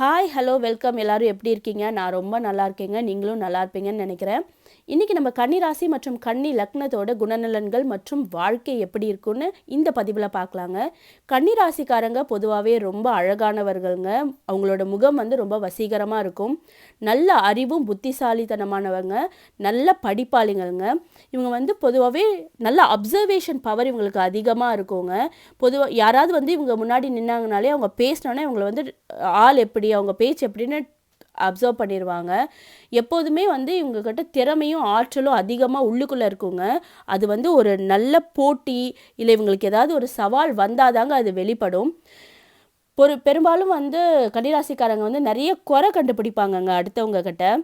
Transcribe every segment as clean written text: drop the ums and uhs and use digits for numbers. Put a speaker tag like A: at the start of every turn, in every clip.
A: Hi hello welcome எல்லாரும் எப்படி இருக்கீங்க? நான் ரொம்ப நல்லா இருக்கேங்க. நீங்களும் நல்லா இருப்பீங்கன்னு நினைக்கிறேன். இன்னைக்கு நம்ம கன்னி ராசி மற்றும் கன்னி லக்னத்தோட குணநலன்கள் மற்றும் வாழ்க்கை எப்படி இருக்குன்னு இந்த பதிவில் பார்க்கலாங்க. கன்னி ராசிக்காரங்க பொதுவாகவே ரொம்ப அழகானவர்கள்ங்க. அவங்களோட முகம் வந்து ரொம்ப வசீகரமாக இருக்கும். நல்ல அறிவும் புத்திசாலித்தனமானவங்க, நல்ல படிப்பாளிங்கள்ங்க. இவங்க வந்து பொதுவாகவே நல்ல அப்சர்வேஷன் பவர் இவங்களுக்கு அதிகமாக இருக்குங்க. பொதுவாக யாராவது வந்து இவங்க முன்னாடி நின்னாங்கனாலே அவங்க பேசினோன்னே இவங்களை வந்து ஆள் எப்படி, அவங்க பேச்சு எப்படின்னு அப்சர்வ் பண்ணிடுவாங்க. எப்போதுமே வந்து இவங்கக்கிட்ட திறமையும் ஆற்றலும் அதிகமாக உள்ளுக்குள்ளே இருக்குங்க. அது வந்து ஒரு நல்ல போட்டி இல்லை இவங்களுக்கு ஏதாவது ஒரு சவால் வந்தாதாங்க அது வெளிப்படும். பெரும்பாலும் வந்து கன்னிராசிக்காரங்க வந்து நிறைய குறை கண்டுபிடிப்பாங்கங்க அடுத்தவங்க கிட்ட.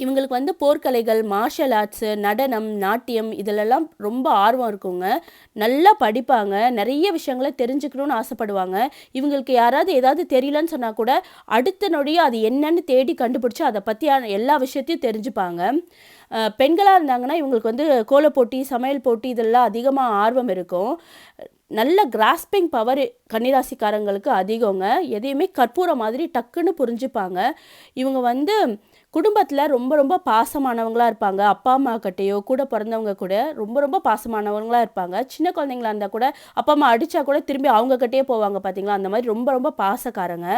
A: இவங்களுக்கு வந்து போர்க்கலைகள், மார்ஷல் ஆர்ட்ஸு, நடனம், நாட்டியம் இதிலெல்லாம் ரொம்ப ஆர்வம் இருக்குங்க. நல்லா படிப்பாங்க, நிறைய விஷயங்களை தெரிஞ்சுக்கணுன்னு ஆசைப்படுவாங்க. இவங்களுக்கு யாராவது ஏதாவது தெரியலன்னு சொன்னால் கூட அடுத்த நொடியே அது என்னன்னு தேடி கண்டுபிடிச்சி அதை பற்றியான எல்லா விஷயத்தையும் தெரிஞ்சுப்பாங்க. பெண்களாக இருந்தாங்கன்னா இவங்களுக்கு வந்து கோலப்போட்டி, சமையல் போட்டி இதெல்லாம் அதிகமாக ஆர்வம் இருக்கும். நல்ல கிராஸ்பிங் பவர் கன்னிராசிக்காரங்களுக்கு அதிகங்க. எதையுமே கற்பூரம் மாதிரி டக்குன்னு புரிஞ்சுப்பாங்க. இவங்க வந்து குடும்பத்தில் ரொம்ப ரொம்ப பாசமானவங்களாக இருப்பாங்க. அப்பா அம்மா கிட்டேயோ கூட பிறந்தவங்க கூட ரொம்ப ரொம்ப பாசமானவங்களாக இருப்பாக. சின்ன குழந்தைங்களா இருந்தால் கூட அப்பா அம்மா அடித்தா கூட திரும்பி அவங்கக்கிட்டே போவாங்க பார்த்தீங்களா, அந்த மாதிரி ரொம்ப ரொம்ப பாசக்காரங்க.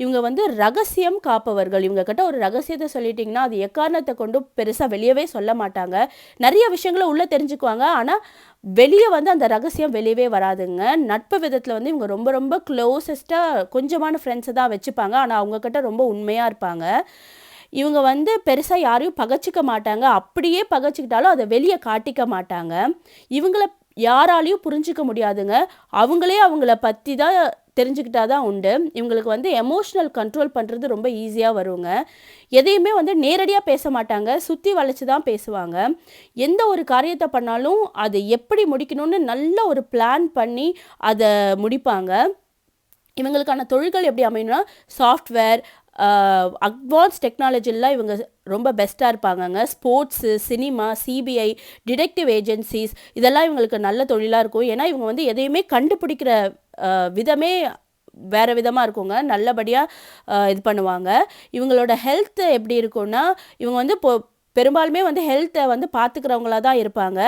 A: இவங்க வந்து ரகசியம் காப்பவர்கள். இவங்க கிட்ட ஒரு ரகசியத்தை சொல்லிட்டிங்கன்னா அது எக்காரணத்தை கொண்டு பெருசாக வெளியவே சொல்ல மாட்டாங்க. நிறைய விஷயங்களை உள்ளே தெரிஞ்சுக்குவாங்க. ஆனால் வெளியே வந்து அந்த ரகசியம் வெளியவே வராதுங்க. நட்பு விதத்தில் வந்து இவங்க ரொம்ப ரொம்ப க்ளோசஸ்ட்டாக கொஞ்சமான ஃப்ரெண்ட்ஸை தான் வச்சுப்பாங்க. ஆனால் அவங்கக்கிட்ட ரொம்ப உண்மையாக இருப்பாங்க. இவங்க வந்து பெருசாக யாரையும் பகைச்சிக்க மாட்டாங்க. அப்படியே பகைச்சிக்கிட்டாலும் அதை வெளியே காட்டிக்க மாட்டாங்க. இவங்கள யாராலையும் புரிஞ்சிக்க முடியாதுங்க. அவங்களே அவங்கள பற்றி தான் தெரிஞ்சுக்கிட்டா தான் உண்டு. இவங்களுக்கு வந்து எமோஷ்னல் கண்ட்ரோல் பண்ணுறது ரொம்ப ஈஸியாக வருங்க. எதையுமே வந்து நேரடியாக பேச மாட்டாங்க, சுற்றி வளைச்சி தான் பேசுவாங்க. எந்த ஒரு காரியத்தை பண்ணாலும் அதை எப்படி முடிக்கணும்னு நல்ல ஒரு பிளான் பண்ணி அதை முடிப்பாங்க. இவங்களுக்கான தொழில்கள் எப்படி அமையணும்னா சாஃப்ட்வேர், அட்வான்ஸ் டெக்னாலஜிலாம் இவங்க ரொம்ப பெஸ்ட்டாக இருப்பாங்கங்க. Sports, cinema, CBI, detective agencies இதெல்லாம் இவங்களுக்கு நல்ல தொழிலாக இருக்கும். ஏன்னா இவங்க வந்து எதையுமே கண்டுபிடிக்கிற விதமே வேறு விதமாக இருக்குங்க. நல்லபடியாக இது பண்ணுவாங்க. இவங்களோட ஹெல்த் எப்படி இருக்குன்னா இவங்க வந்து பெரும்பாலுமே வந்து ஹெல்த்தை வந்து பார்த்துக்கிறவங்களாக தான் இருப்பாங்க.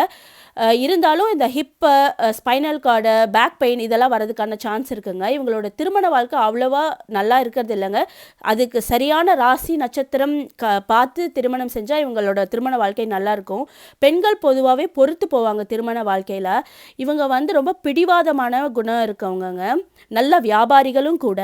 A: இருந்தாலும் இந்த hip, spinal cord, back pain இதெல்லாம் வரதுக்கான சான்ஸ் இருக்குங்க. இவங்களோட திருமண வாழ்க்கை அவ்வளோவா நல்லா இருக்கிறது இல்லைங்க. அதுக்கு சரியான ராசி நட்சத்திரம் பார்த்து திருமணம் செஞ்சால் இவங்களோட திருமண வாழ்க்கை நல்லாயிருக்கும். பெண்கள் பொதுவாகவே பொறுத்து போவாங்க திருமண வாழ்க்கையில். இவங்க வந்து ரொம்ப பிடிவாதமான குணம் இருக்கவங்கங்க. நல்ல வியாபாரிகளும் கூட.